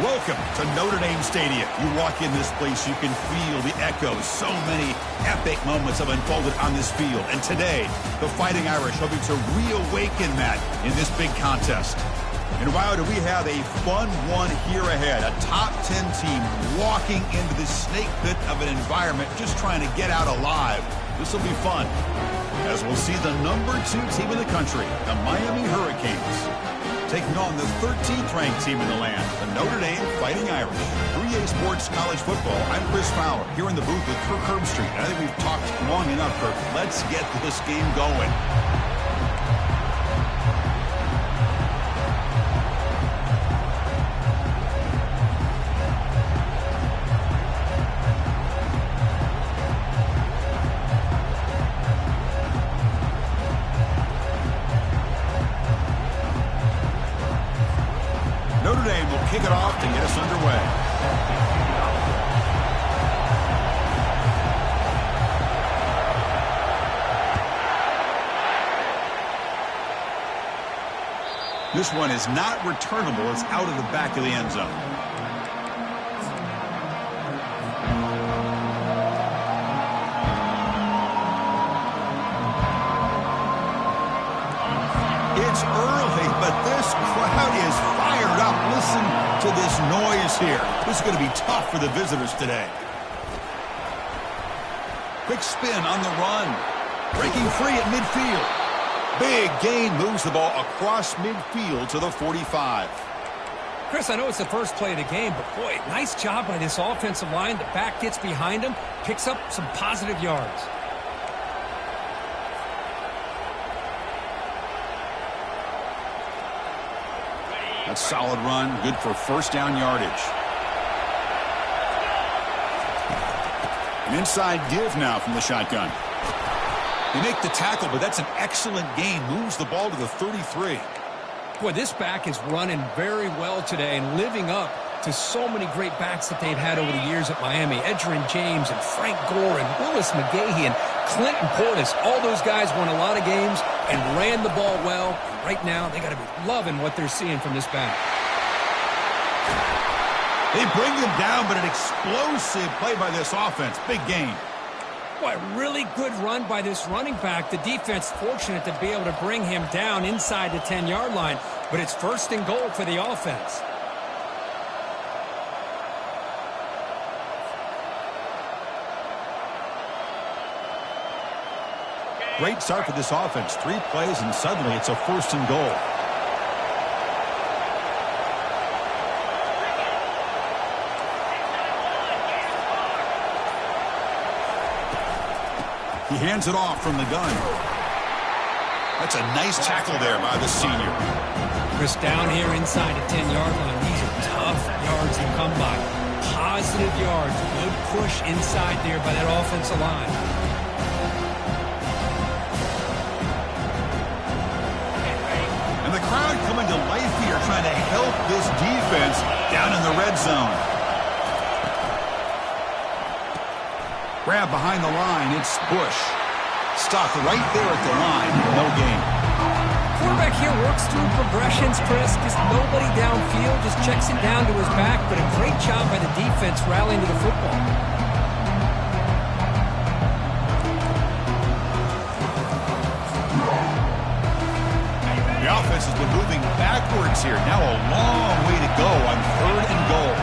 Welcome to Notre Dame Stadium. You walk in this place, you can feel the echoes. So many epic moments have unfolded on this field. And today, the Fighting Irish hoping to reawaken that in this big contest. And wow, do we have a fun one here ahead. A top 10 team walking into this snake pit of an environment, just trying to get out alive. This will be fun, as we'll see the number 2 team in the country, the Miami Hurricanes, taking on the 13th ranked team in the land, the Notre Dame Fighting Irish. 3A Sports College Football. I'm Chris Fowler, here in the booth with Kirk Herbstreit. I think we've talked long enough, Kirk. Let's get this game going. Notre Dame will kick it off to get us underway. This one is not returnable. It's out of the back of the end zone. It's early, but this crowd is fired up. Listen to this noise here. This is going to be tough for the visitors today. Quick spin on the run. Breaking free at midfield. Big gain, moves the ball across midfield to the 45. Chris, I know it's the first play of the game, but boy, nice job by this offensive line. The back gets behind him, picks up some positive yards. A solid run, good for first down yardage. An inside give now from the shotgun. They make the tackle, but that's an excellent gain. Moves the ball to the 33. Boy, this back is running very well today and living up to so many great backs that they've had over the years at Miami. Edgerrin James and Frank Gore and Willis McGahee and Clinton Portis. All those guys won a lot of games and ran the ball well. Right now, they got to be loving what they're seeing from this back. They bring them down, but an explosive play by this offense. Big gain. Boy, really good run by this running back. The defense fortunate to be able to bring him down inside the 10-yard line, but it's first and goal for the offense. Great start for this offense. 3 plays, and suddenly it's a first and goal. He hands it off from the gun. That's a nice tackle there by the senior. Chris, down here inside the 10-yard line, these are tough yards to come by. Positive yards. Good push inside there by that offensive line. And the crowd coming to life here, trying to help this defense down in the red zone. Grab behind the line, it's Bush. Stopped right there at the line, no gain. Quarterback here works through progressions, Chris. Just nobody downfield, just checks it down to his back, but a great job by the defense rallying to the football. The offense has been moving backwards here. Now a long way to go on 3rd and goal.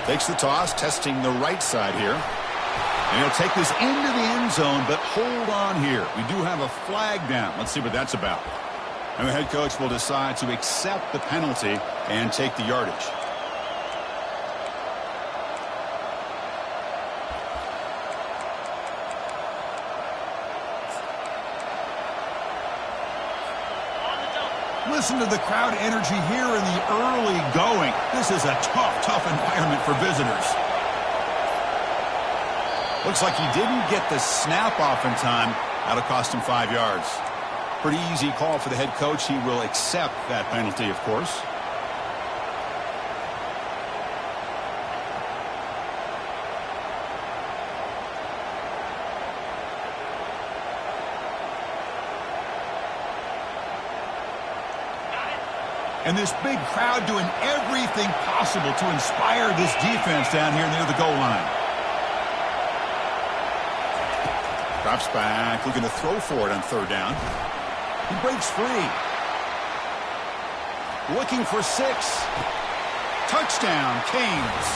Takes the toss, testing the right side here. And he'll take this into the end zone, but hold on here. We do have a flag down. Let's see what that's about. And the head coach will decide to accept the penalty and take the yardage. Listen to the crowd energy here in the early going. This is a tough environment for visitors. Looks like he didn't get the snap off in time. That'll cost him 5 yards. Pretty easy call for the head coach. He will accept that penalty, of course. And this big crowd doing everything possible to inspire this defense down here near the goal line. Drops back, looking to throw for it on third down. He breaks free. Looking for 6. Touchdown, Canes.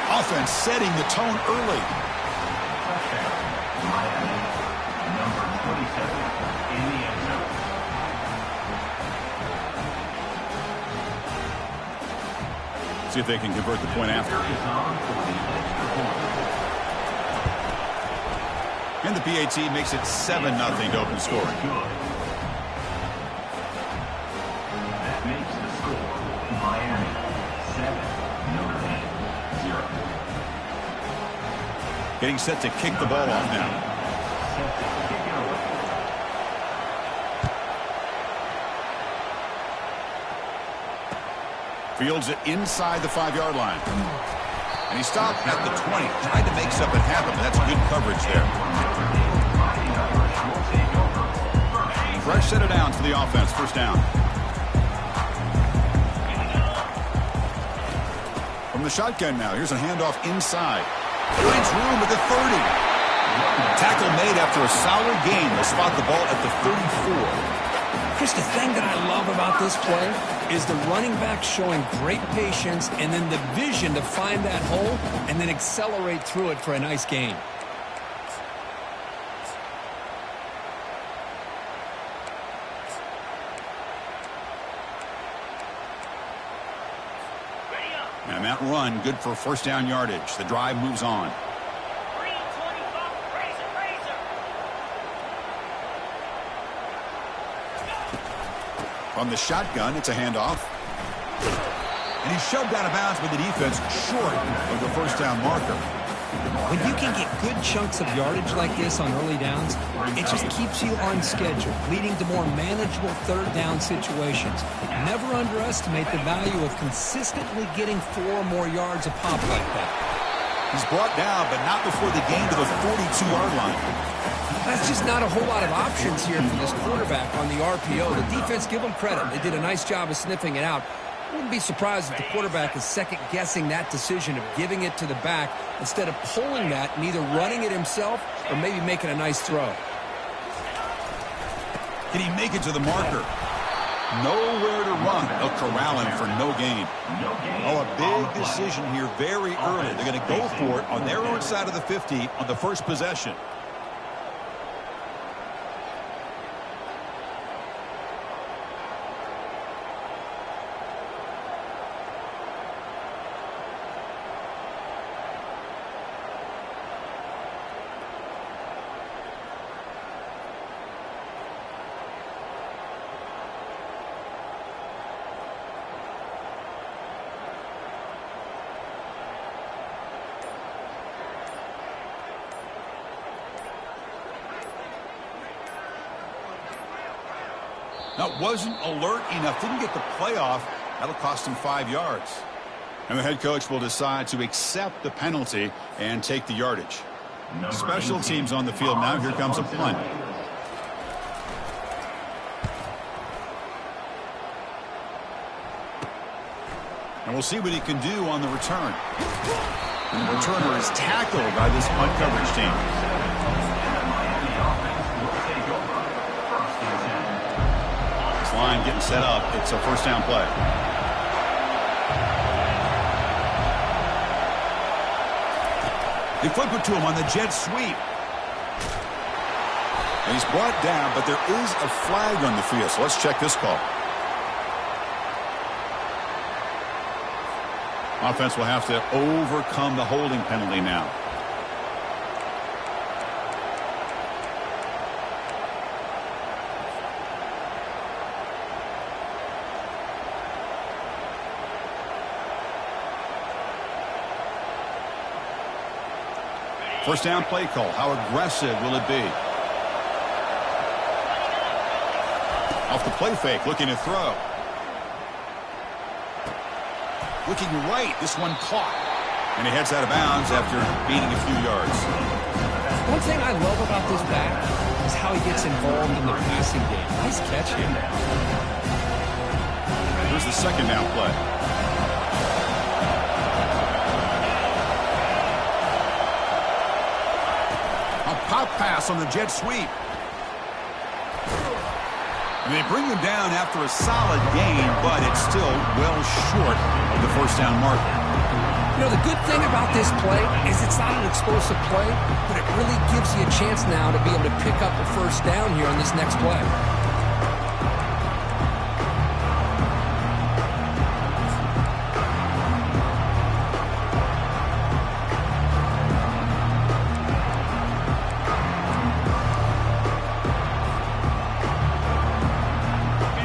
Offense setting the tone early. Number 27 in the end zone. See if they can convert the point after. And the PAT makes it 7-0 to open scoring. That makes the score Miami 7, Notre Dame 0. Getting set to kick the ball off now. Set to kick it away. Fields it inside the 5-yard line. And he stopped at the 20. Tried to make something happen, but that's good coverage there. Fresh set of downs for the offense. First down. From the shotgun now. Here's a handoff inside. Finds room at the 30. Tackle made after a solid gain. They'll spot the ball at the 34. Chris, the thing that I love about this play is the running back showing great patience and then the vision to find that hole and then accelerate through it for a nice gain. And that run, good for first down yardage. The drive moves on. From the shotgun, it's a handoff. And he's shoved out of bounds with the defense short of the first down marker. When you can get good chunks of yardage like this on early downs, it just keeps you on schedule, leading to more manageable third down situations. Never underestimate the value of consistently getting 4 or more yards a pop like that. He's brought down, but not before the gain to the 42-yard line. That's just not a whole lot of options here for this quarterback on the RPO. The defense, give them credit. They did a nice job of sniffing it out. Wouldn't be surprised if the quarterback is second-guessing that decision of giving it to the back instead of pulling that and either running it himself or maybe making a nice throw. Can he make it to the marker? Nowhere to run. They'll corral him for no gain. Oh, a big decision here very early. They're going to go for it on their own side of the 50 on the first possession. Now, wasn't alert enough. Didn't get the play off. That'll cost him 5 yards. And the head coach will decide to accept the penalty and take the yardage. Special teams on the field now. Here comes a punt. And we'll see what he can do on the return. And the returner is tackled by this punt coverage team. Line getting set up. It's a first down play. They flip it to him on the jet sweep. And he's brought down, but there is a flag on the field. So let's check this call. Offense will have to overcome the holding penalty now. First down play call. How aggressive will it be? Off the play fake, looking to throw. Looking right, this one caught. And he heads out of bounds after gaining a few yards. One thing I love about this back is how he gets involved in the passing game. Nice catch here. Here's the second down play. A pop pass on the jet sweep. And they bring him down after a solid gain, but it's still well short of the first down marker. You know, the good thing about this play is it's not an explosive play, but it really gives you a chance now to be able to pick up a first down here on this next play.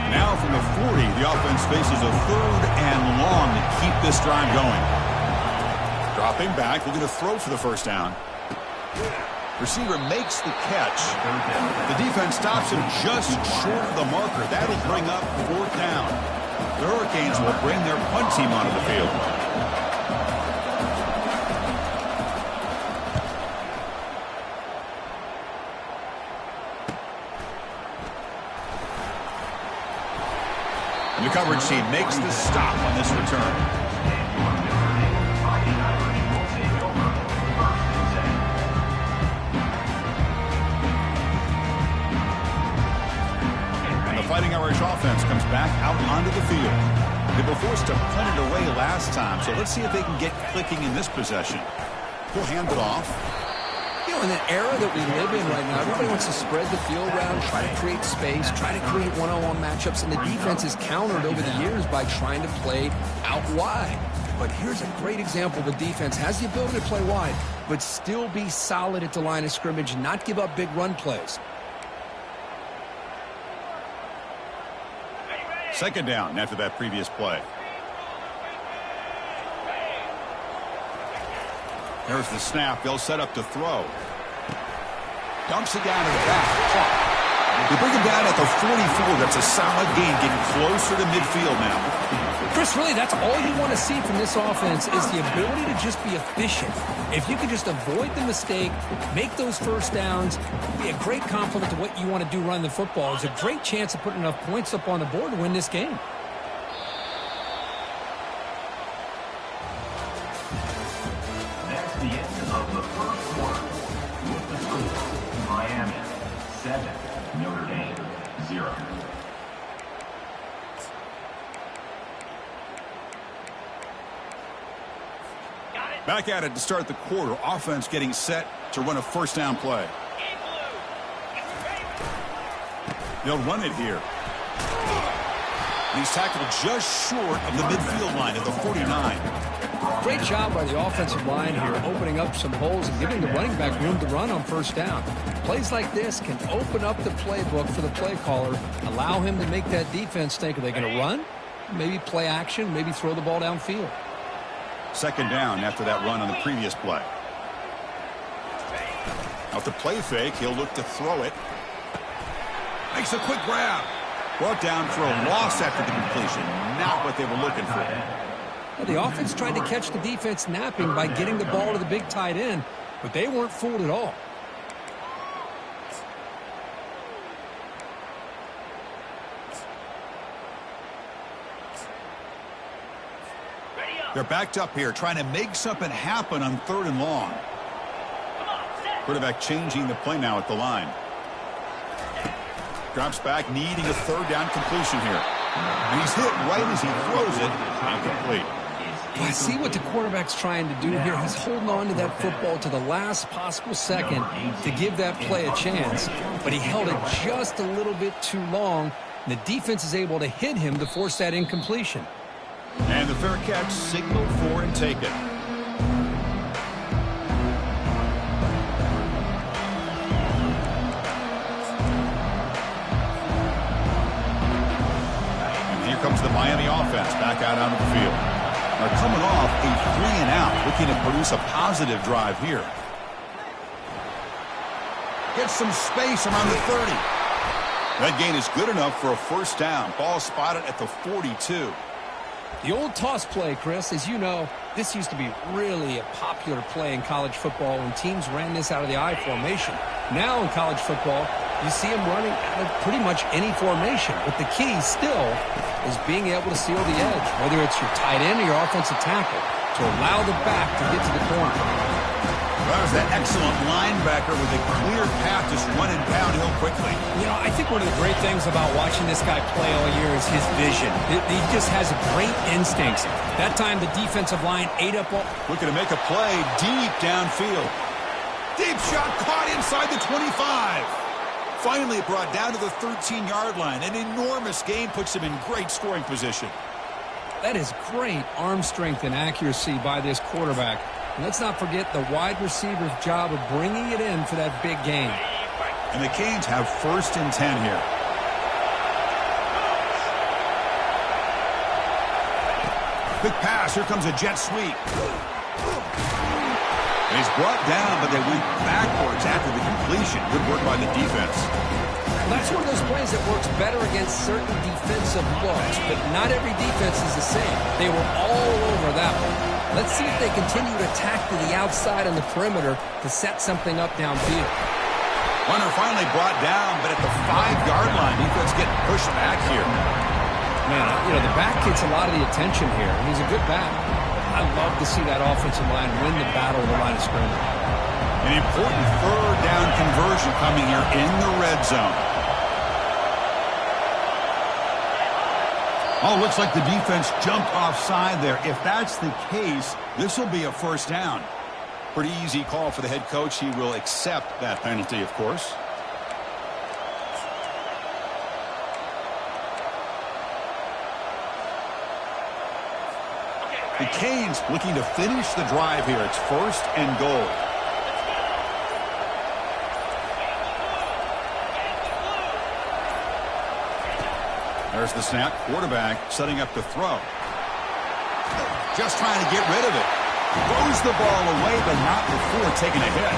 Now from the 40, the offense faces a third and long to keep this drive going. Dropping back, looking to throw for the first down. Receiver makes the catch. The defense stops him just short of the marker. That'll bring up fourth down. The Hurricanes will bring their punt team onto the field. And the coverage team makes the stop on this return. Fighting Irish offense comes back out onto the field. They were forced to punt it away last time, so let's see if they can get clicking in this possession. He'll hand it off. You know, in the era that we live in right now, everybody wants to spread the field around, try to create space, try to create one-on-one matchups, and the defense is countered over the years by trying to play out wide. But here's a great example. The defense has the ability to play wide, but still be solid at the line of scrimmage and not give up big run plays. Second down after that previous play. There's the snap. They'll set up to throw. Dumps it down to the back. They bring him down at the 44. That's a solid gain, getting closer to midfield now. Chris, really, that's all you want to see from this offense is the ability to just be efficient. If you can just avoid the mistake, make those first downs, be a great complement to what you want to do running the football. It's a great chance of putting enough points up on the board to win this game. That's the end of the first quarter. With the score, Miami 7, Notre Dame 0. Back at it to start the quarter. Offense getting set to run a first down play. They'll run it here. He's tackled just short of the midfield line at the 49. Great job by the offensive line here, opening up some holes and giving the running back room to run on first down. Plays like this can open up the playbook for the play caller, allow him to make that defense think, are they going to run? Maybe play action, maybe throw the ball downfield. Second down after that run on the previous play. Off the play fake, he'll look to throw it. Makes a quick grab. Brought down for a loss after the completion. Not what they were looking for. Well, the offense tried to catch the defense napping by getting the ball to the big tight end, but they weren't fooled at all. They're backed up here, trying to make something happen on third and long. Quarterback changing the play now at the line. Drops back, needing a third down completion here. And he's hit right as he throws it. Incomplete. I see what the quarterback's trying to do here. He's holding on to that football to the last possible second to give that play a chance. But he held it just a little bit too long. And the defense is able to hit him to force that incompletion. And the fair catch signaled for and taken. And here comes the Miami offense back out onto the field. They're coming off a 3-and-out, looking to produce a positive drive here. Gets some space around the 30. That gain is good enough for a first down. Ball spotted at the 42. The old toss play, Chris, as you know, this used to be really a popular play in college football when teams ran this out of the I formation. Now in college football, You see him running out of pretty much any formation, but the key still is being able to seal the edge, whether it's your tight end or your offensive tackle, to allow the back to get to the corner. That was that excellent linebacker with a clear path, just running downhill quickly. You know, I think one of the great things about watching this guy play all year is his vision. He just has great instincts. That time, the defensive line ate up all... Looking to make a play deep downfield. Deep shot caught inside the 25. Finally brought down to the 13-yard line. An enormous gain puts him in great scoring position. That is great arm strength and accuracy by this quarterback. And let's not forget the wide receiver's job of bringing it in for that big gain. And the Canes have 1st and 10 here. Quick pass. Here comes a jet sweep. And he's brought down, but they went backwards after the completion. Good work by the defense. That's one of those plays that works better against certain defensive looks, but not every defense is the same. They were all over that one. Let's see if they continue to attack to the outside on the perimeter to set something up downfield. Runner finally brought down, but at the 5-yard line, defense getting pushed back here. Man, you know, the back gets a lot of the attention here, and he's a good back. I love to see that offensive line win the battle of the line of scrimmage. An important 3rd down conversion coming here in the red zone. Oh, looks like the defense jumped offside there. If that's the case, this will be a 1st down. Pretty easy call for the head coach. He will accept that penalty, of course. The Canes looking to finish the drive here. It's 1st and goal. There's the snap. Quarterback setting up to throw. Just trying to get rid of it. Throws the ball away, but not before taking a hit.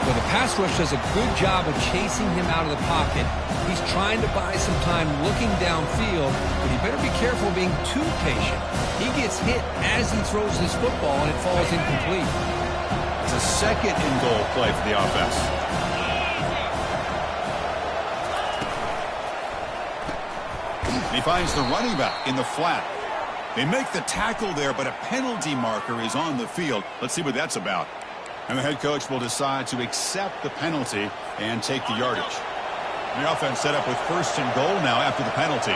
Well, the pass rush does a good job of chasing him out of the pocket. He's trying to buy some time looking downfield, but he better be careful being too patient. He gets hit as he throws this football, and it falls incomplete. It's a 2nd and goal play for the offense. He finds the running back in the flat. They make the tackle there, but a penalty marker is on the field. Let's see what that's about. And the head coach will decide to accept the penalty and take the yardage. The offense set up with 1st and goal now after the penalty.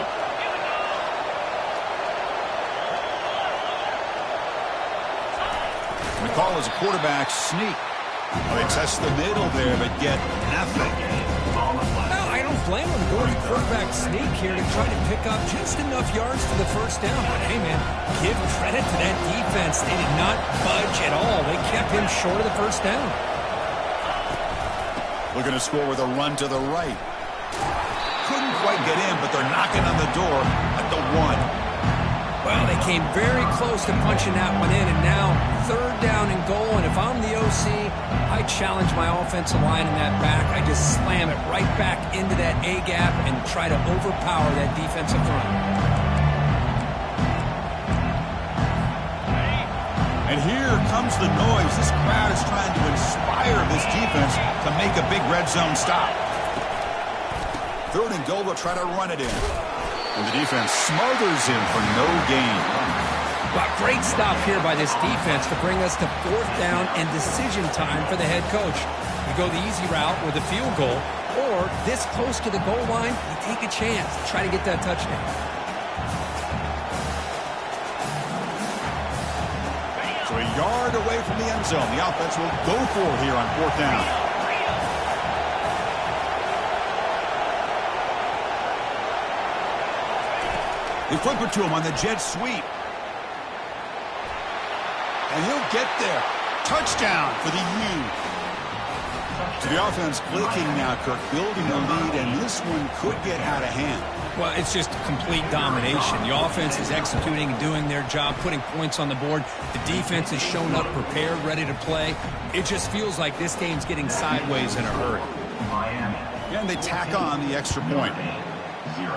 The call is a quarterback sneak. Well, they test the middle there, but get nothing. Well, I don't blame him going to quarterback sneak here to try to pick up just enough yards for the 1st down. But hey, man, give credit to that defense. They did not budge at all. They kept him short of the 1st down. Looking to score with a run to the right. Couldn't quite get in, but they're knocking on the door at the 1. Well, they came very close to punching that one in, and now 3rd down and goal. And if I'm the OC, I challenge my offensive line in that back. I just slam it right back into that A-gap and try to overpower that defensive front. And here comes the noise. This crowd is trying to inspire this defense to make a big red zone stop. 3rd and goal, they'll try to run it in. And the defense smothers him for no gain. Well, great stop here by this defense to bring us to 4th down and decision time for the head coach. You go the easy route with a field goal, or this close to the goal line, you take a chance to try to get that touchdown. So a yard away from the end zone. The offense will go for it here on 4th down. They flip it to him on the jet sweep. And he'll get there. Touchdown for the U. To the offense clicking now, Kirk, building a lead, and this one could get out of hand. Well, it's just complete domination. The offense is executing and doing their job, putting points on the board. The defense has shown up, prepared, ready to play. It just feels like this game's getting sideways in a hurry. Miami. And they tack on the extra point. 0.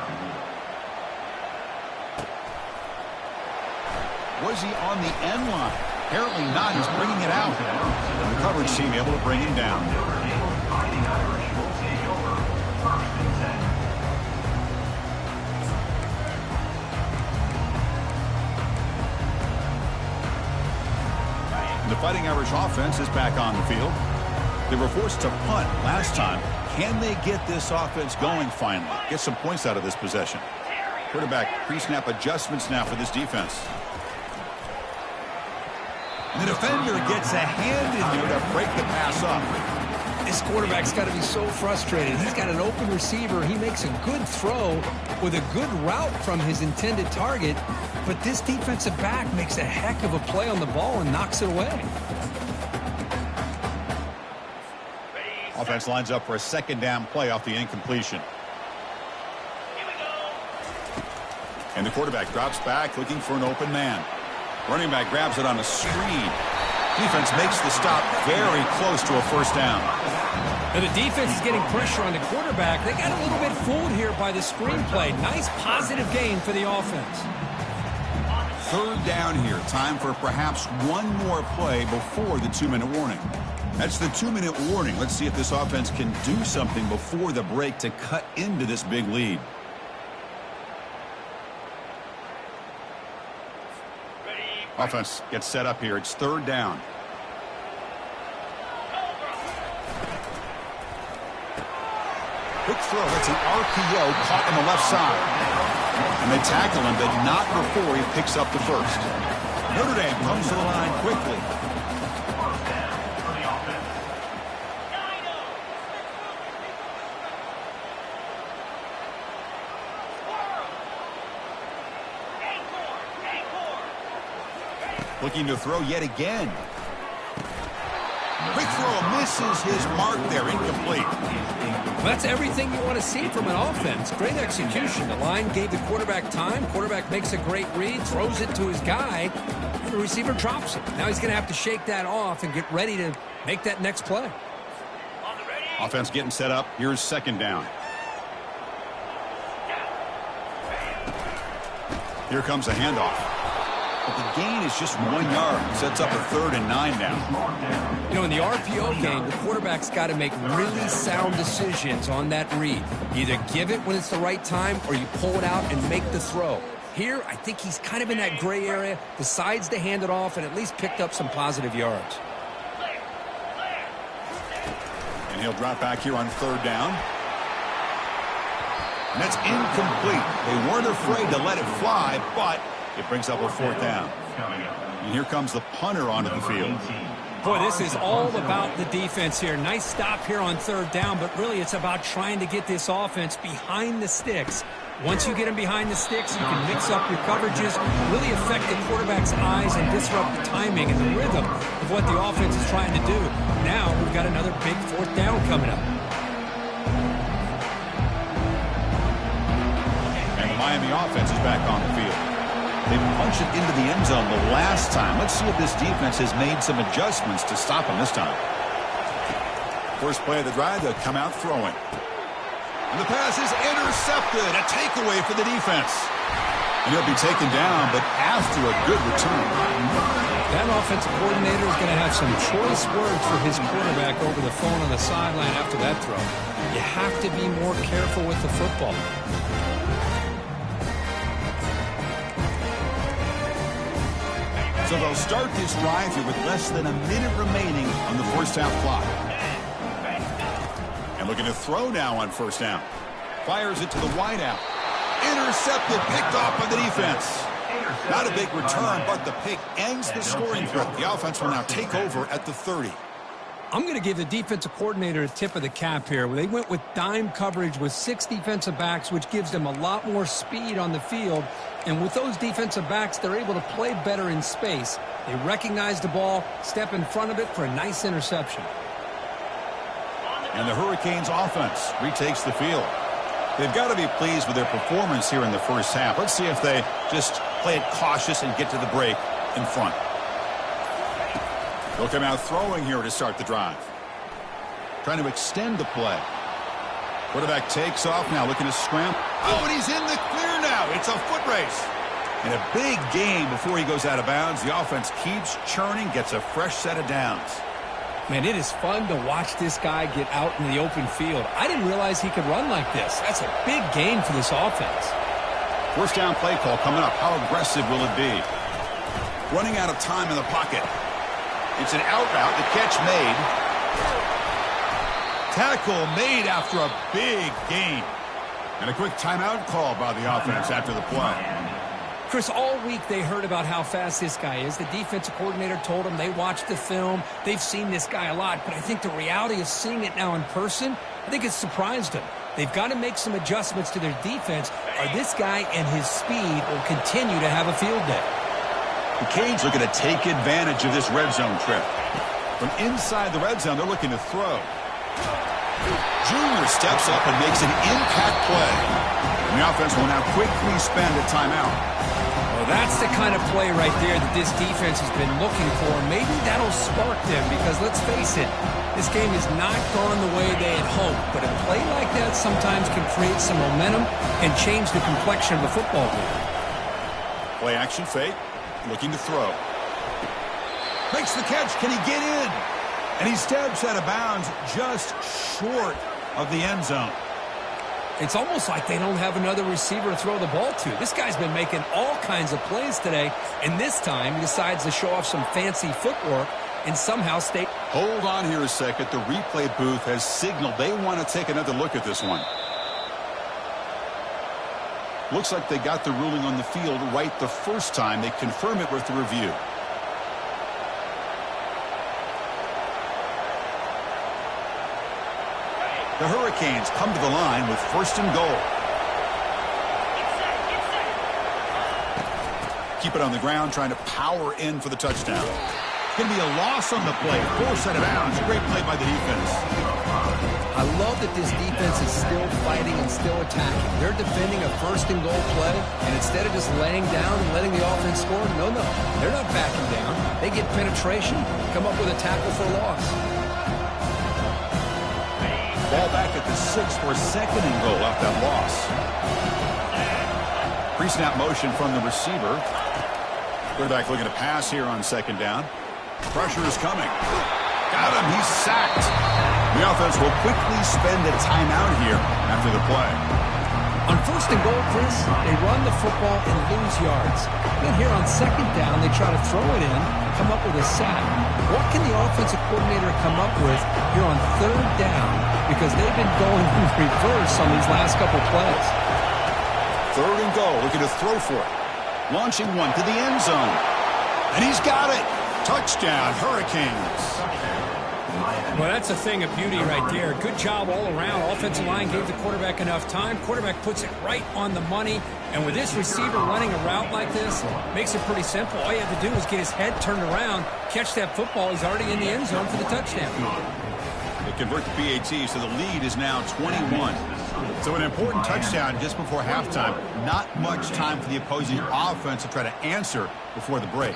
Was he on the end line? Apparently not. He's bringing it out. And the coverage team able to bring him down. The Fighting Irish offense is back on the field. They were forced to punt last time. Can they get this offense going finally? Get some points out of this possession. Quarterback pre-snap adjustments now for this defense. And the defender gets a hand in there to break the pass up. This quarterback's got to be so frustrated. He's got an open receiver. He makes a good throw with a good route from his intended target, but this defensive back makes a heck of a play on the ball and knocks it away. Offense lines up for a second down play off the incompletion. And the quarterback drops back looking for an open man. Running back grabs it on a screen. Defense makes the stop very close to a first down. Now the defense is getting pressure on the quarterback. They got a little bit fooled here by the screen play. Nice positive gain for the offense. Third down here. Time for perhaps one more play before the 2-minute warning. That's the 2-minute warning. Let's see if this offense can do something before the break to cut into this big lead. Offense gets set up here. It's third down. Quick throw. That's an RPO caught on the left side. And they tackle him, but not before he picks up the first. Notre Dame comes to the line quickly. Looking to throw yet again. Quick throw misses his mark there, incomplete. Well, that's everything you want to see from an offense. Great execution. The line gave the quarterback time. Quarterback makes a great read, throws it to his guy, and the receiver drops it. Now he's going to have to shake that off and get ready to make that next play. Offense getting set up. Here's second down. Here comes a handoff. But the gain is just 1 yard. Sets up a 3rd and 9 now. You know, in the RPO game, the quarterback's got to make really sound decisions on that read. Either give it when it's the right time or you pull it out and make the throw. Here, I think he's kind of in that gray area, decides to hand it off and at least picked up some positive yards. And he'll drop back here on 3rd down. And that's incomplete. They weren't afraid to let it fly, but it brings up a 4th down. And here comes the punter onto the field. Boy, this is all about the defense here. Nice stop here on 3rd down, but really it's about trying to get this offense behind the sticks. Once you get them behind the sticks, you can mix up your coverages, really affect the quarterback's eyes and disrupt the timing and the rhythm of what the offense is trying to do. Now we've got another big 4th down coming up. And the Miami offense is back on the field. They punched it into the end zone the last time. Let's see if this defense has made some adjustments to stop them this time. First play of the drive, they'll come out throwing. And the pass is intercepted. A takeaway for the defense. And he'll be taken down, but after a good return. That offensive coordinator is going to have some choice words for his quarterback over the phone on the sideline after that throw. You have to be more careful with the football. So they'll start this drive here with less than a minute remaining on the first half clock. And looking to throw now on 1st down. Fires it to the wideout. Intercepted, picked off by the defense. Not a big return, but the pick ends the scoring threat. The offense will now take over at the 30. I'm going to give the defensive coordinator a tip of the cap here. They went with dime coverage with 6 defensive backs, which gives them a lot more speed on the field. And with those defensive backs, they're able to play better in space. They recognize the ball, step in front of it for a nice interception. And the Hurricanes offense retakes the field. They've got to be pleased with their performance here in the first half. Let's see if they just play it cautious and get to the break in front. They'll come out throwing here to start the drive. Trying to extend the play. Quarterback takes off now, looking to scramble. Oh, and he's in the clear now. It's a foot race. And a big gain before he goes out of bounds. The offense keeps churning, gets a fresh set of downs. Man, it is fun to watch this guy get out in the open field. I didn't realize he could run like this. That's a big gain for this offense. First down play call coming up. How aggressive will it be? Running out of time in the pocket. It's an out route. The catch made. Tackle made after a big gain. And a quick timeout call by the offense after the play. Chris, all week they heard about how fast this guy is. The defensive coordinator told them they watched the film. They've seen this guy a lot. But I think the reality of seeing it now in person, I think it's surprised them. They've got to make some adjustments to their defense, or this guy and his speed will continue to have a field day. The Canes looking to take advantage of this red zone trip. From inside the red zone, they're looking to throw. Junior steps up and makes an impact play. And the offense will now quickly spend a timeout. Well, that's the kind of play right there that this defense has been looking for. Maybe that'll spark them because, let's face it, this game has not gone the way they had hoped. But a play like that sometimes can create some momentum and change the complexion of the football game. Play action fake. Looking to throw. Makes the catch. Can he get in? And he steps out of bounds just short of the end zone. It's almost like they don't have another receiver to throw the ball to. This guy's been making all kinds of plays today, and this time he decides to show off some fancy footwork and somehow stay. Hold on here a second. The replay booth has signaled they want to take another look at this one. Looks like they got the ruling on the field right the first time. They confirm it with the review. The Hurricanes come to the line with 1st and goal. Keep it on the ground, trying to power in for the touchdown. It's going to be a loss on the play. Forced out of bounds. Great play by the defense. I love that this defense is still fighting and still attacking. They're defending a 1st and goal play, and instead of just laying down and letting the offense score, no, they're not backing down. They get penetration, come up with a tackle for a loss. Ball back at the 6 for 2nd and goal off that loss. Pre-snap motion from the receiver. Quarterback looking to pass here on 2nd down. Pressure is coming. Got him. He's sacked. The offense will quickly spend a timeout here after the play. On 1st and goal, Chris, they run the football and lose yards. Then here on 2nd down, they try to throw it in, come up with a sack. What can the offensive coordinator come up with here on 3rd down? Because they've been going in reverse on these last couple plays. 3rd and goal, looking to throw for it. Launching one to the end zone. And he's got it. Touchdown, Hurricanes. Well, that's a thing of beauty right there. Good job all around. Offensive line gave the quarterback enough time. Quarterback puts it right on the money. And with this receiver running a route like this, makes it pretty simple. All you have to do is get his head turned around, catch that football. He's already in the end zone for the touchdown. They convert the PAT, so the lead is now 21. So an important touchdown just before halftime. Not much time for the opposing offense to try to answer before the break.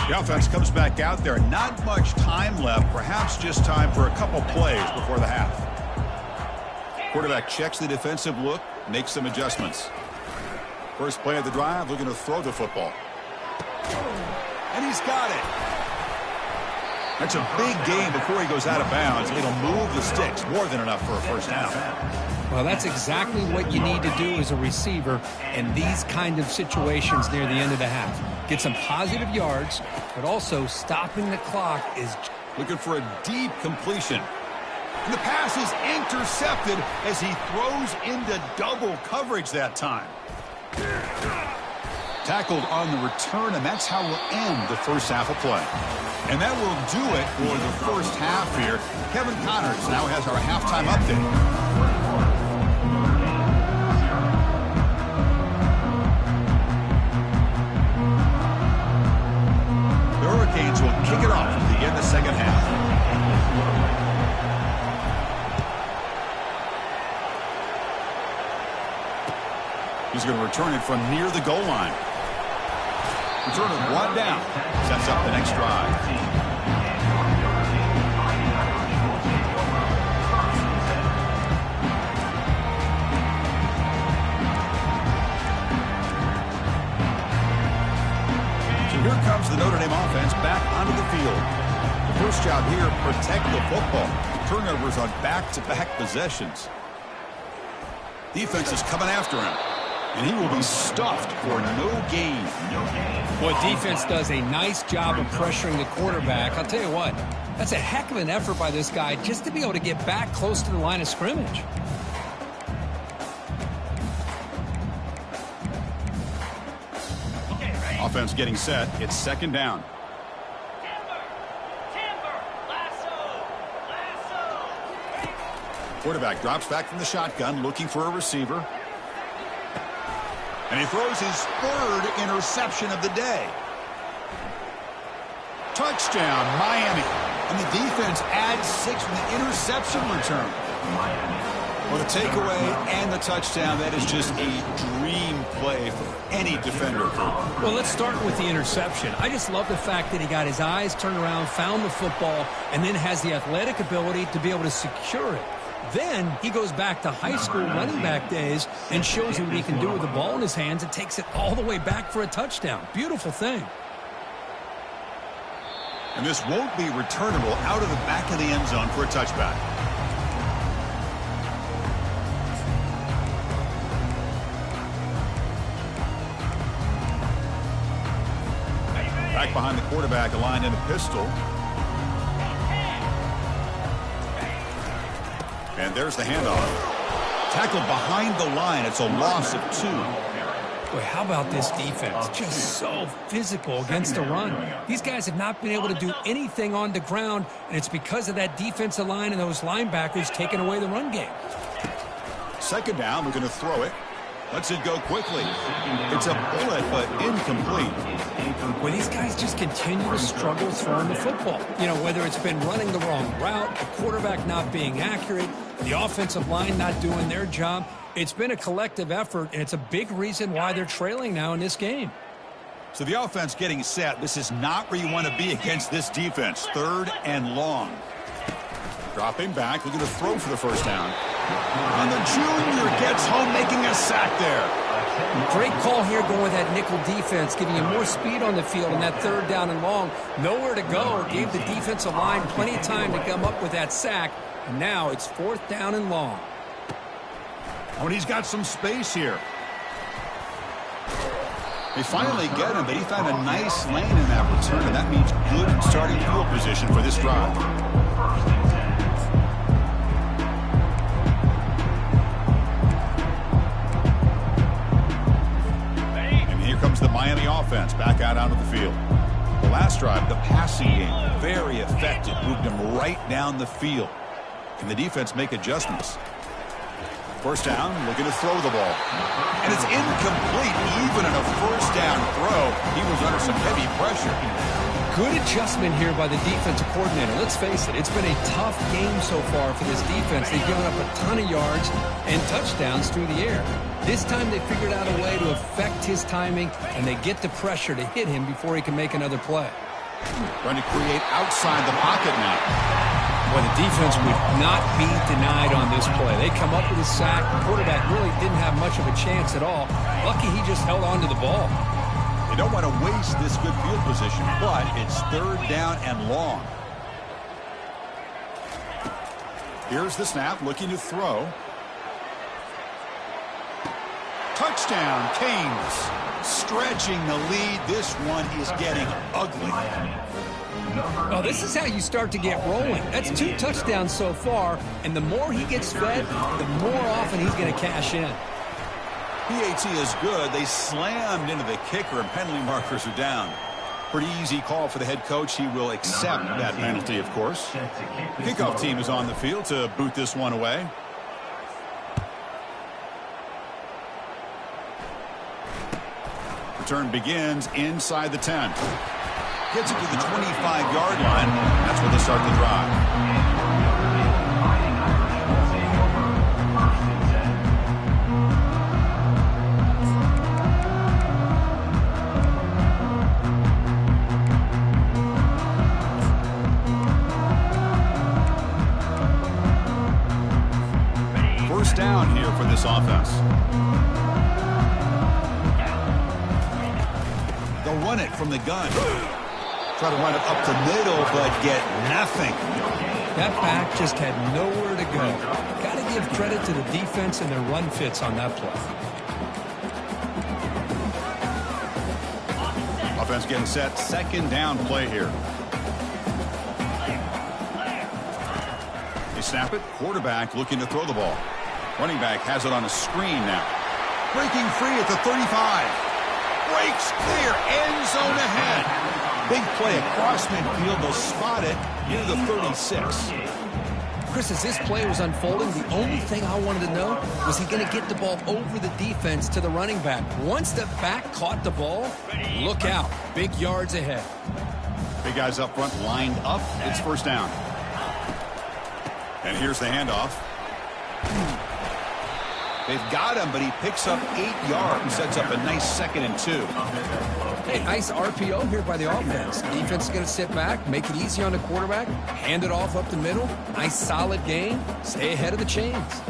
The offense comes back out there. Not much time left. Perhaps just time for a couple plays before the half. Quarterback checks the defensive look, makes some adjustments. First play of the drive, looking to throw the football. And he's got it. That's a big gain before he goes out of bounds. It'll move the sticks. More than enough for a 1st down. Well, that's exactly what you need to do as a receiver in these kind of situations near the end of the half. Get some positive yards, but also stopping the clock is... Looking for a deep completion. And the pass is intercepted as he throws into double coverage that time. Tackled on the return, and that's how we'll end the 1st half of play. And that will do it for the 1st half here. Kevin Connors now has our halftime update. The Hurricanes will kick it off to begin the 2nd half. He's going to return it from near the goal line. Return it 1 down. Sets up the next drive. So here comes the Notre Dame offense back onto the field. The first job here, protect the football. Turnovers on back-to-back possessions. Defense is coming after him. And he will be stuffed for no gain. Well, defense does a nice job of pressuring the quarterback. I'll tell you what, that's a heck of an effort by this guy just to be able to get back close to the line of scrimmage. Offense getting set. It's second down. Quarterback drops back from the shotgun, looking for a receiver. And he throws his third interception of the day. Touchdown, Miami. And the defense adds 6 from the interception return. Well, the takeaway and the touchdown, that is just a dream play for any defender. Well, let's start with the interception. I just love the fact that he got his eyes turned around, found the football, and then has the athletic ability to be able to secure it. Then he goes back to high school running back days and shows you what he can do with the ball in his hands and takes it all the way back for a touchdown. Beautiful thing. And this won't be returnable out of the back of the end zone for a touchback. Back behind the quarterback, aligned in a pistol. And there's the handoff. Tackled behind the line. It's a loss of 2. Boy, how about this defense? Just so physical against the run. These guys have not been able to do anything on the ground, and it's because of that defensive line and those linebackers taking away the run game. Second down, we're going to throw it. Lets it go quickly. It's a bullet, but incomplete. Well, these guys just continue to struggle throwing the football. You know, whether it's been running the wrong route, the quarterback not being accurate, the offensive line not doing their job. It's been a collective effort, and it's a big reason why they're trailing now in this game. So the offense getting set. This is not where you want to be against this defense. Third and long. Dropping back, looking to throw for the first down. And the junior gets home, making a sack there. Great call here going with that nickel defense, giving you more speed on the field on that third down and long. Nowhere to go. Gave the defensive line plenty of time to come up with that sack. And now it's 4th down and long. Oh, and he's got some space here. They finally get him, but he found a nice lane in that return, and that means good starting field position for this drive. And here comes the Miami offense back out onto the field. The last drive, the passing game, very effective. Moved him right down the field. Can the defense make adjustments? First down, looking to throw the ball. And it's incomplete, even in a first down throw. He was under some heavy pressure. Good adjustment here by the defensive coordinator. Let's face it, it's been a tough game so far for this defense. They've given up a ton of yards and touchdowns through the air. This time they figured out a way to affect his timing, and they get the pressure to hit him before he can make another play. Trying to create outside the pocket now. Well, the defense would not be denied on this play. They come up with a sack. The quarterback really didn't have much of a chance at all. Lucky he just held on to the ball. They don't want to waste this good field position, but it's third down and long. Here's the snap, looking to throw. Touchdown, Canes. Stretching the lead. This one is getting ugly. Oh, this is how you start to get rolling. That's 2 touchdowns so far, and the more he gets fed, the more often he's going to cash in. PAT is good. They slammed into the kicker, and penalty markers are down. Pretty easy call for the head coach. He will accept that penalty, of course. The kickoff team is on the field to boot this one away. Return begins inside the 10. Gets it to the 25-yard line. That's where they start the drive. First down here for this offense. They'll run it from the gun. Try to run it up the middle, but get nothing. That back just had nowhere to go. Got to give credit to the defense and their run fits on that play. Offense getting set. Second down play here. They snap it. Quarterback looking to throw the ball. Running back has it on a screen now. Breaking free at the 35. Breaks clear. End zone ahead. Big play across midfield. They'll spot it near the 36. Chris, as this play was unfolding, the only thing I wanted to know was he going to get the ball over the defense to the running back. Once the back caught the ball, look out. Big yards ahead. Big guys up front lined up. It's first down. And here's the handoff. They've got him, but he picks up 8 yards. Sets up a nice 2nd and 2. Hey, nice RPO here by the offense. Defense is going to sit back, make it easy on the quarterback, hand it off up the middle. Nice solid gain. Stay ahead of the chains.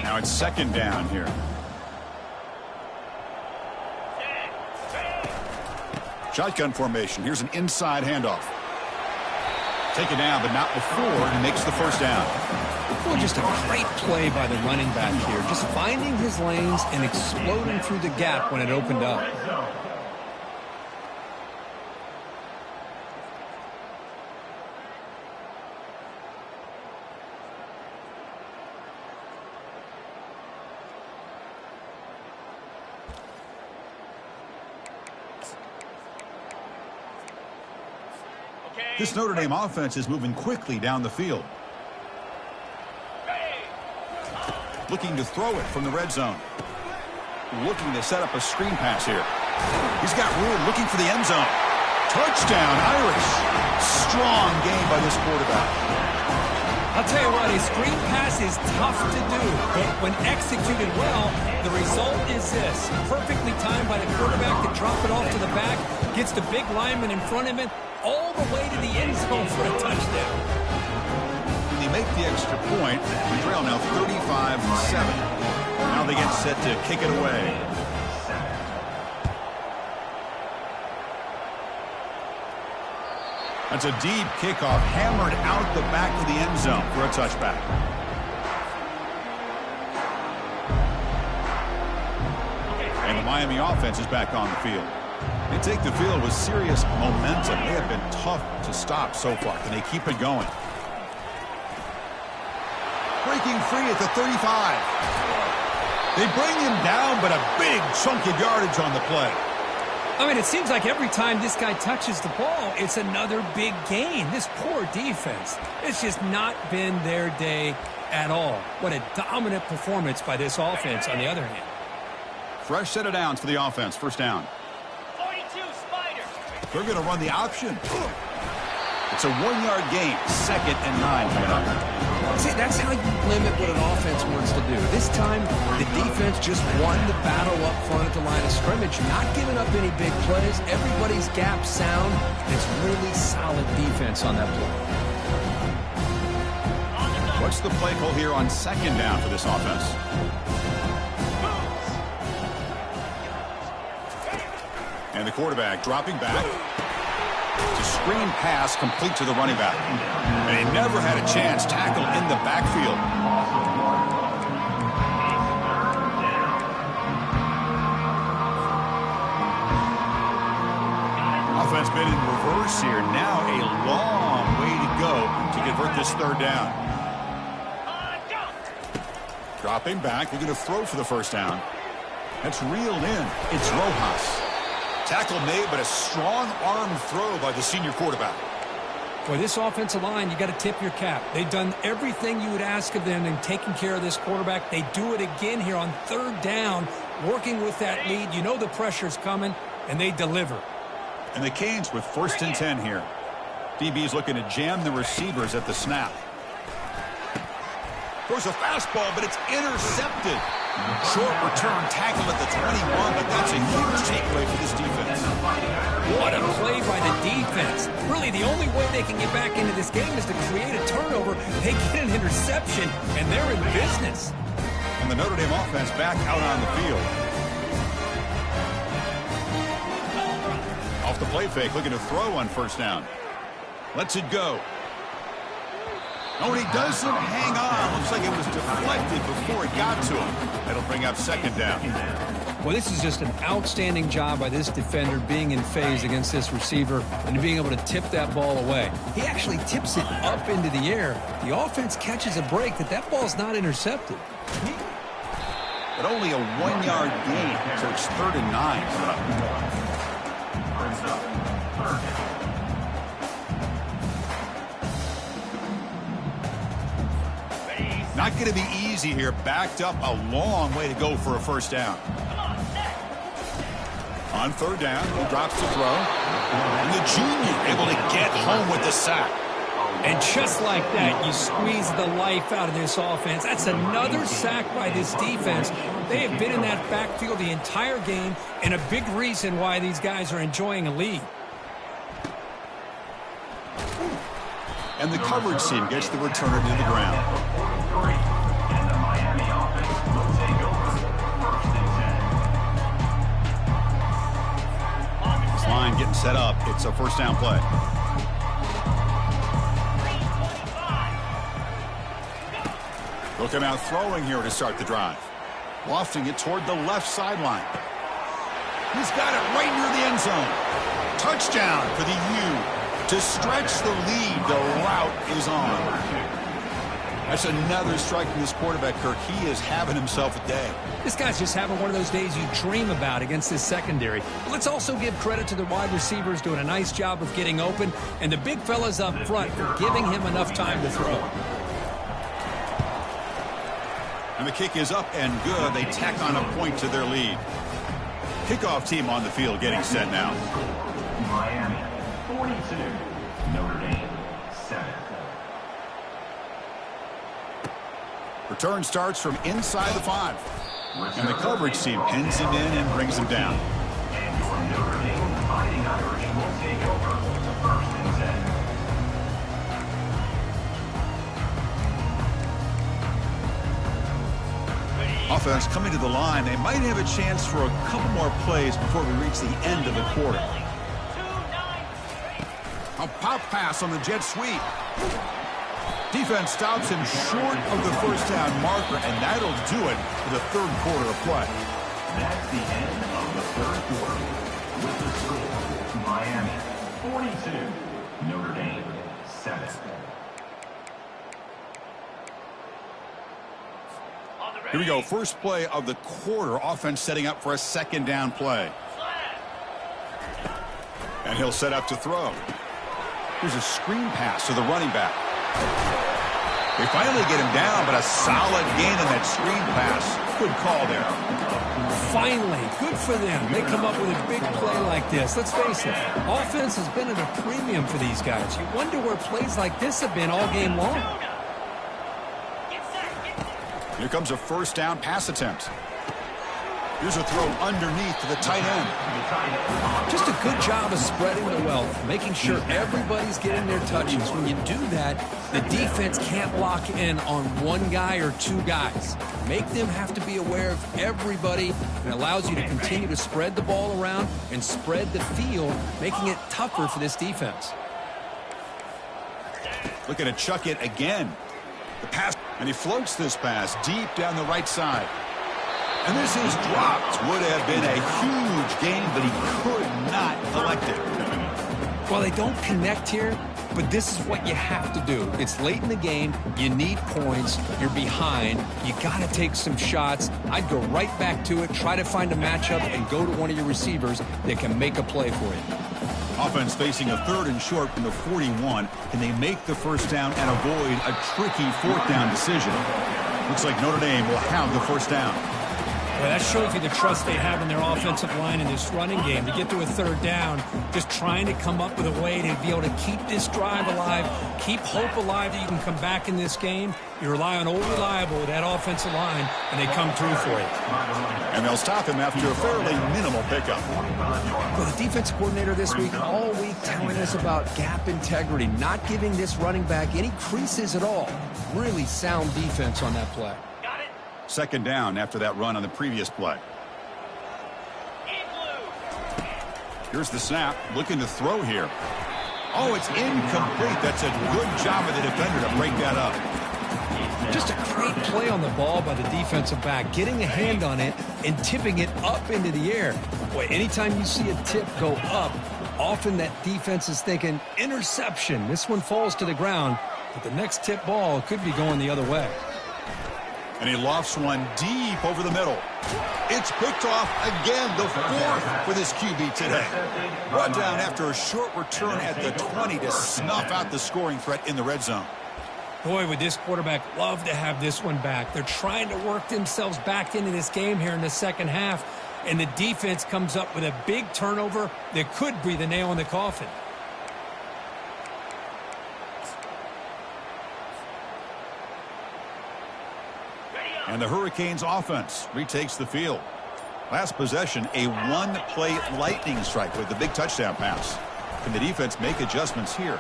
Now it's 2nd down here. Shotgun formation. Here's an inside handoff. Taken down, but not before he makes the first down. Well, just a great play by the running back here. Just finding his lanes and exploding through the gap when it opened up. This Notre Dame offense is moving quickly down the field. Looking to throw it from the red zone. Looking to set up a screen pass here. He's got room, looking for the end zone. Touchdown, Irish. Strong game by this quarterback. I'll tell you what, a screen pass is tough to do, but when executed well, the result is this. Perfectly timed by the quarterback to drop it off to the back, gets the big lineman in front of him, all the way to the end zone for a touchdown. When they make the extra point, we trail now 35-7. Now they get set to kick it away. That's a deep kickoff, hammered out the back of the end zone for a touchback. And the Miami offense is back on the field. They take the field with serious momentum. They have been tough to stop so far. Can they keep it going? Breaking free at the 35. They bring him down, but a big chunk of yardage on the play. I mean, it seems like every time this guy touches the ball, it's another big gain. This poor defense, it's just not been their day at all. What a dominant performance by this offense on the other hand. Fresh set of downs for the offense. First down. 42 Spider. They're going to run the option. It's a 1-yard gain. 2nd and 9 coming up. See, that's how you limit what an offense wants to do. This time, the defense just won the battle up front at the line of scrimmage, not giving up any big plays. Everybody's gap sound. It's really solid defense on that play. What's the play call here on 2nd down for this offense? And the quarterback dropping back. It's a screen pass complete to the running back. And he never had a chance. Tackle in the backfield. Offense been in reverse here. Now a long way to go to convert this 3rd down. Dropping back. We're going to throw for the first down. That's reeled in. It's Rojas. Tackle made, but a strong arm throw by the senior quarterback. Boy, this offensive line, you got to tip your cap. They've done everything you would ask of them in taking care of this quarterback. They do it again here on 3rd down, working with that lead. You know the pressure's coming, and they deliver. And the Canes with 1st and 10 here. DB's looking to jam the receivers at the snap. Throws a fastball, but it's intercepted. Short return tackle at the 21, but that's a huge takeaway for this defense. What a play by the defense. Really, the only way they can get back into this game is to create a turnover. They get an interception, and they're in business. And the Notre Dame offense back out on the field. Off the play fake, looking to throw on 1st down. Lets it go. Oh, and he doesn't hang on. Looks like it was deflected before it got to him. That'll bring up second down. Well, this is just an outstanding job by this defender being in phase against this receiver and being able to tip that ball away. He actually tips it up into the air. The offense catches a break that ball's not intercepted. But only a 1-yard gain, so it's 3rd and 9. Not going to be easy here. Backed up a long way to go for a first down. On 3rd down, he drops to throw. And the junior able to get home with the sack. And just like that, you squeeze the life out of this offense. That's another sack by this defense. They have been in that backfield the entire game, and a big reason why these guys are enjoying a lead. And the coverage team gets the returner to the ground. And the Miami offense will take over 1st and 10. This line getting set up. It's a first down play. They'll come out throwing here to start the drive. Lofting it toward the left sideline. He's got it right near the end zone. Touchdown for the U. To stretch the lead, the route is on. That's another strike from this quarterback, Kirk. He is having himself a day. This guy's just having one of those days you dream about against this secondary. But let's also give credit to the wide receivers doing a nice job of getting open, and the big fellas up front for giving him enough time to throw. And the kick is up and good. They tack on a point to their lead. Kickoff team on the field getting set now. Miami 42, Notre Dame 7. Return starts from inside the 5. And the coverage team pins him in and brings him down. And your Notre Dame Fighting Irish will take over 1st and 10. Offense coming to the line. They might have a chance for a couple more plays before we reach the end of the quarter. A pop pass on the jet sweep. Defense stops him short of the first down marker, and that'll do it for the 3rd quarter of play. That's the end of the 3rd quarter. With the score, Miami 42, Notre Dame 7. Here we go. First play of the quarter. Offense setting up for a 2nd down play. And he'll set up to throw. Here's a screen pass to the running back. They finally get him down, but a solid gain in that screen pass. Good call there. Finally, good for them. They come up with a big play like this. Let's face it, offense has been at a premium for these guys. You wonder where plays like this have been all game long. Here comes a first down pass attempt. Here's a throw underneath to the tight end. Just a good job of spreading the wealth, making sure everybody's getting their touches. When you do that, the defense can't lock in on one guy or two guys. Make them have to be aware of everybody, and it allows you to continue to spread the ball around and spread the field, making it tougher for this defense. Looking to chuck it again. The pass, and he floats this pass deep down the right side. And this is dropped. Would have been a huge gain, but he could not collect it. Well, they don't connect here, but this is what you have to do. It's late in the game. You need points. You're behind. You got to take some shots. I'd go right back to it, try to find a matchup, and go to one of your receivers that can make a play for you. Offense facing a 3rd and short from the 41. Can they make the first down and avoid a tricky 4th down decision? Looks like Notre Dame will have the first down. Well, that shows you the trust they have in their offensive line in this running game. To get to a 3rd down, just trying to come up with a way to be able to keep this drive alive, keep hope alive that you can come back in this game. You rely on Old Reliable with that offensive line, and they come through for you. And they'll stop him after a fairly minimal pickup. Well, the defensive coordinator this week, all week telling us about gap integrity, not giving this running back any creases at all. Really sound defense on that play. 2nd down after that run on the previous play. Here's the snap. Looking to throw here. Oh, it's incomplete. That's a good job of the defender to break that up. Just a great play on the ball by the defensive back, getting a hand on it and tipping it up into the air. Boy, anytime you see a tip go up, often that defense is thinking interception. This one falls to the ground, but the next tip ball could be going the other way. And he lofts one deep over the middle. It's picked off again, the fourth for this QB today. Brought down after a short return at the 20 to snuff out the scoring threat in the red zone. Boy, would this quarterback love to have this one back. They're trying to work themselves back into this game here in the second half, and the defense comes up with a big turnover that could be the nail in the coffin. And the Hurricanes offense retakes the field. Last possession, a one-play lightning strike with the big touchdown pass. Can the defense make adjustments here?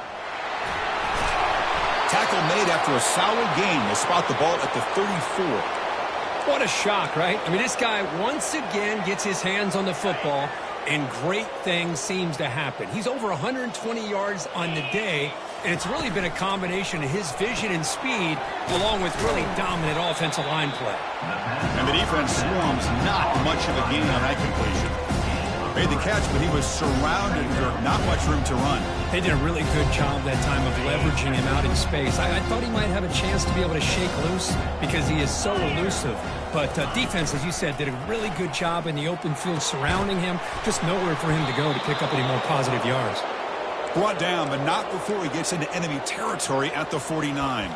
Tackle made after a solid gain. They spot the ball at the 34. What a shock, right? I mean, this guy once again gets his hands on the football, and great things seems to happen. He's over 120 yards on the day, and it's really been a combination of his vision and speed along with really dominant offensive line play. And the defense swarms not much of a gain on that completion. Made the catch, but he was surrounded. Not much room to run. They did a really good job that time of leveraging him out in space. I thought he might have a chance to be able to shake loose because he is so elusive. But defense, as you said, did a really good job in the open field surrounding him. Just nowhere for him to go to pick up any more positive yards. Brought down, but not before he gets into enemy territory at the 49.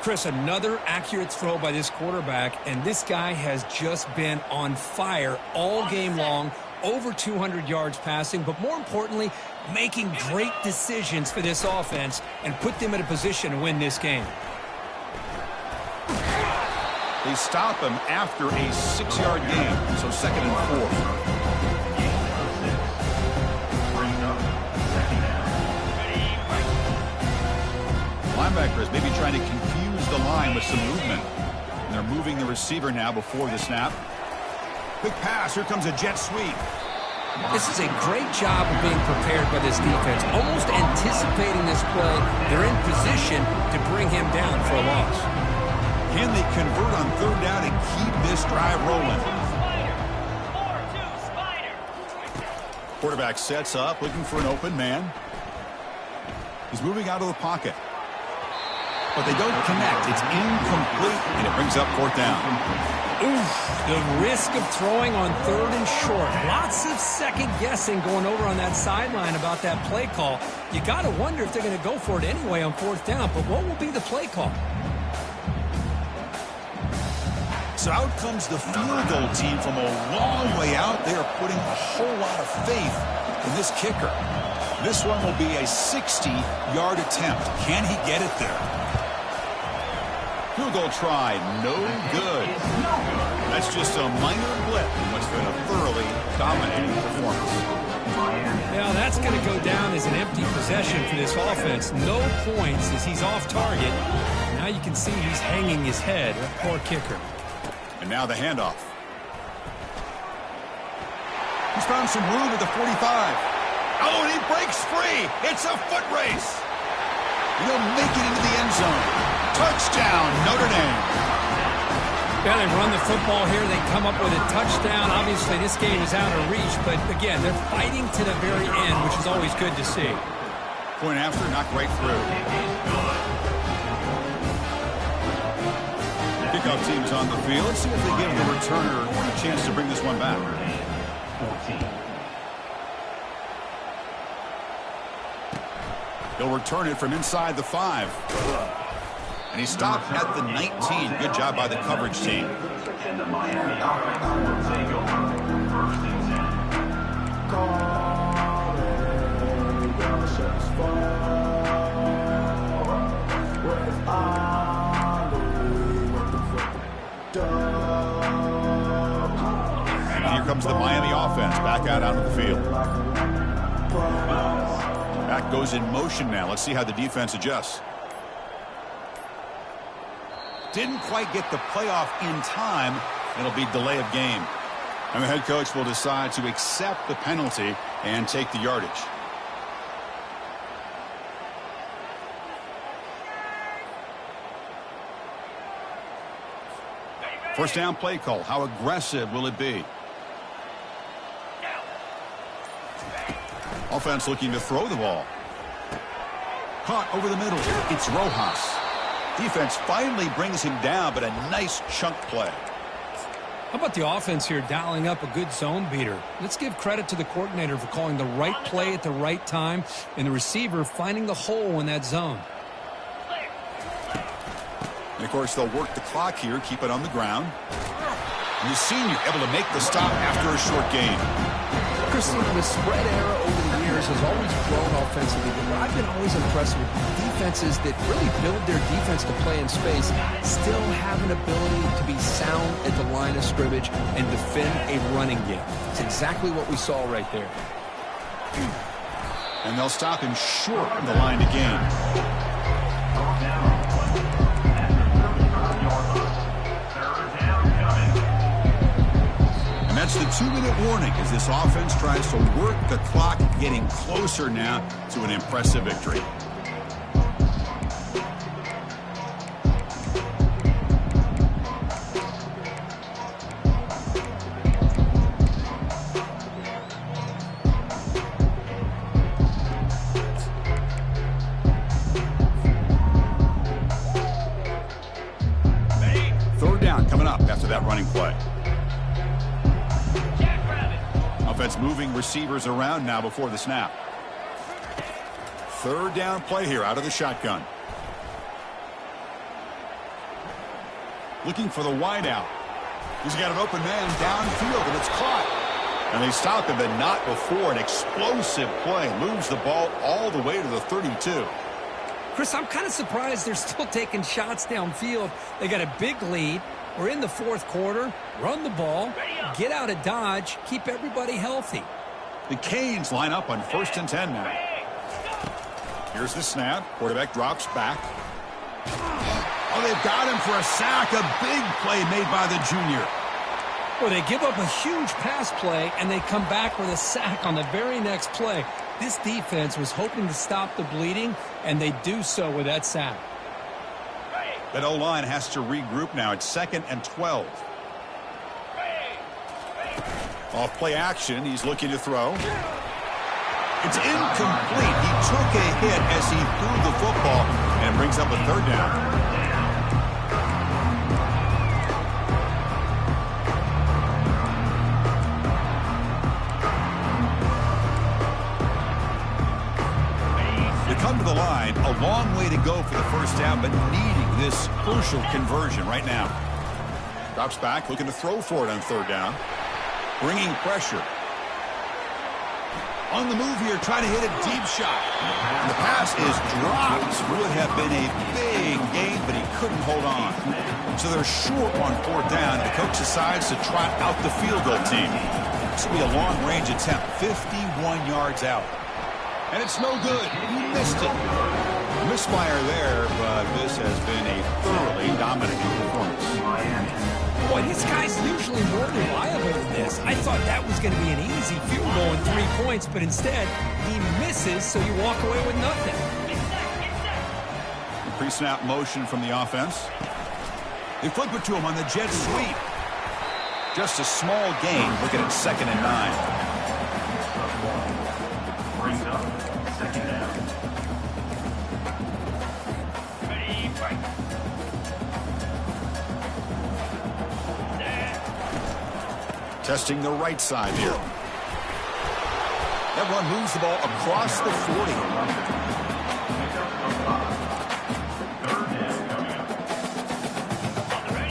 Chris, another accurate throw by this quarterback, and this guy has just been on fire all game long. Over 200 yards passing, but more importantly, making great decisions for this offense and put them in a position to win this game. They stop him after a 6-yard gain, so 2nd and 4. Linebackers maybe trying to confuse the line with some movement. And they're moving the receiver now before the snap. Quick pass. Here comes a jet sweep. This is a great job of being prepared by this defense. Almost anticipating this play. They're in position to bring him down for a loss. Can they convert on 3rd down and keep this drive rolling? Quarterback sets up, looking for an open man. He's moving out of the pocket. But they don't connect. It's incomplete, and it brings up 4th down. Oof, the risk of throwing on 3rd and short. Lots of second guessing going over on that sideline about that play call. You got to wonder if they're going to go for it anyway on 4th down, but what will be the play call? So out comes the field goal team from a long way out. They are putting a whole lot of faith in this kicker. This one will be a 60-yard attempt. Can he get it there? Field goal try, no good. That's just a minor blip in what's been a thoroughly dominating performance. Now that's going to go down as an empty possession for this offense. No points as he's off target. Now you can see he's hanging his head. That poor kicker. And now the handoff. He's found some room at the 45. Oh, and he breaks free. It's a foot race. He'll make it into the end zone. Touchdown, Notre Dame. Yeah, they run the football here. They come up with a touchdown. Obviously, this game is out of reach, but again, they're fighting to the very end, which is always good to see. Point after, knocked right through. Kickoff team's on the field. Let's see if they give the returner a chance to bring this one back. 14. He'll return it from inside the 5. And he stopped at the 19. Good job by the coverage team. And the Miami offense will take over 1st and 10. And here comes the Miami offense back out onto the field. Back goes in motion now. Let's see how the defense adjusts. Didn't quite get the playoff in time. It'll be delay of game. And the head coach will decide to accept the penalty and take the yardage. First down play call. How aggressive will it be? Offense looking to throw the ball. Caught over the middle. It's Rojas. Defense finally brings him down, but a nice chunk play. How about the offense here dialing up a good zone beater? Let's give credit to the coordinator for calling the right play at the right time and the receiver finding the hole in that zone. And, of course, they'll work the clock here, keep it on the ground. And the senior able to make the stop after a short gain. Christian, the spread era over the years has always grown offensively, but I've been always impressed with defenses that really build their defense to play in space, still have an ability to be sound at the line of scrimmage and defend a running game. It's exactly what we saw right there. And they'll stop him short of the line to gain. That's the 2-minute warning as this offense tries to work the clock, getting closer now to an impressive victory. Third down coming up after that running play. Offense moving receivers around now before the snap. Third down play here out of the shotgun. Looking for the wideout. He's got an open man downfield, and it's caught. And they stop him, but not before. An explosive play. Moves the ball all the way to the 32. Chris, I'm kind of surprised they're still taking shots downfield. They got a big lead. We're in the fourth quarter. Run the ball. Get out of Dodge. Keep everybody healthy. The Canes line up on 1st and 10 now. Here's the snap. Quarterback drops back. Oh, they've got him for a sack. A big play made by the junior. Well, they give up a huge pass play, and they come back with a sack on the very next play. This defense was hoping to stop the bleeding, and they do so with that sack. That O-line has to regroup now. It's 2nd and 12. Off play action. He's looking to throw. It's incomplete. He took a hit as he threw the football and brings up a third down. Come to the line, a long way to go for the first down, but needing this crucial conversion right now. Drops back, looking to throw for it on third down. Bringing pressure. On the move here, trying to hit a deep shot. And the pass is dropped. Would have been a big gain, but he couldn't hold on. So they're short on fourth down. The coach decides to trot out the field goal team. This will be a long-range attempt, 51 yards out. And it's no good. He missed it. Misfire there, but this has been a thoroughly dominant performance. Boy, these guys usually more reliable than this. I thought that was going to be an easy field goal and 3 points, but instead, he misses, so you walk away with nothing. The pre-snap motion from the offense. They flip it to him on the jet sweep. Just a small gain. Looking at 2nd and 9. Brings up 2nd down. Testing the right side here. That run moves the ball across the 40.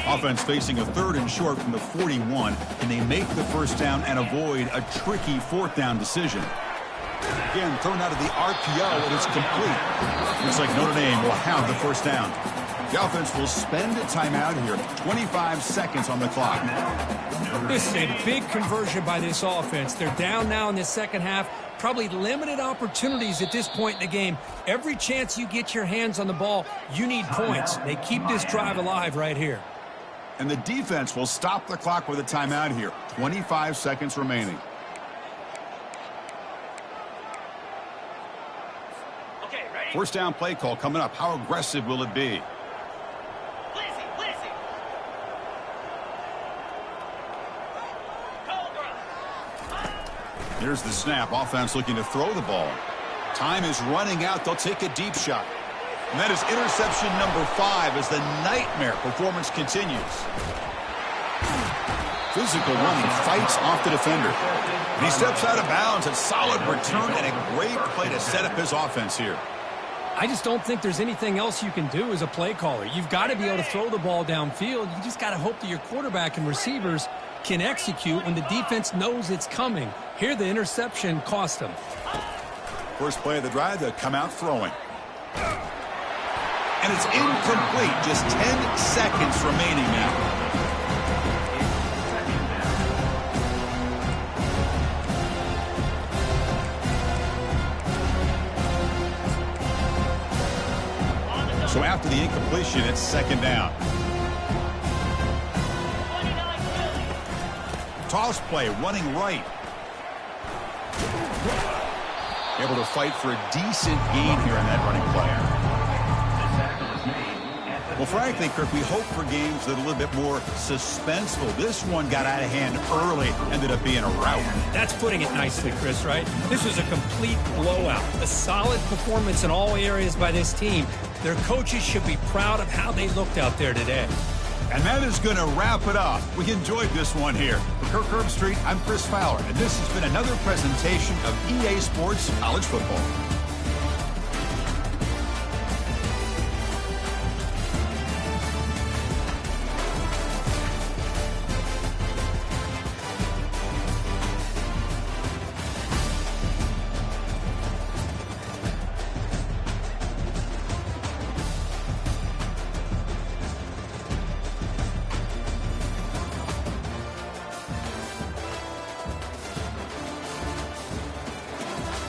Offense facing a 3rd and short from the 41. Can they make the first down and avoid a tricky 4th down decision? Again, thrown out of the RPO, and it's complete. Looks like Notre Dame will have the first down. The offense will spend a timeout here. 25 seconds on the clock. This is a big conversion by this offense. They're down now in the second half. Probably limited opportunities at this point in the game. Every chance you get your hands on the ball, you need points. They keep this drive alive right here. And the defense will stop the clock with a timeout here. 25 seconds remaining. First down play call coming up. How aggressive will it be? Here's the snap. Offense looking to throw the ball. Time is running out. They'll take a deep shot. And that is interception number 5 as the nightmare performance continues. Physical running, fights off the defender. And he steps out of bounds. A solid return and a great play to set up his offense here. I just don't think there's anything else you can do as a play caller. You've got to be able to throw the ball downfield. You just got to hope that your quarterback and receivers can execute when the defense knows it's coming. Here, the interception cost them. First play of the drive, they'll come out throwing. And it's incomplete. Just 10 seconds remaining now. So after the incompletion, it's second down. Toss play, running right. Able to fight for a decent gain here in that running play. Well, frankly, Kirk, we hope for games that are a little bit more suspenseful. This one got out of hand early, ended up being a rout. That's putting it nicely, Chris, right? This was a complete blowout. A solid performance in all areas by this team. Their coaches should be proud of how they looked out there today. And that is going to wrap it up. We enjoyed this one here. For Kirk Herbstreit, I'm Chris Fowler, and this has been another presentation of EA Sports College Football.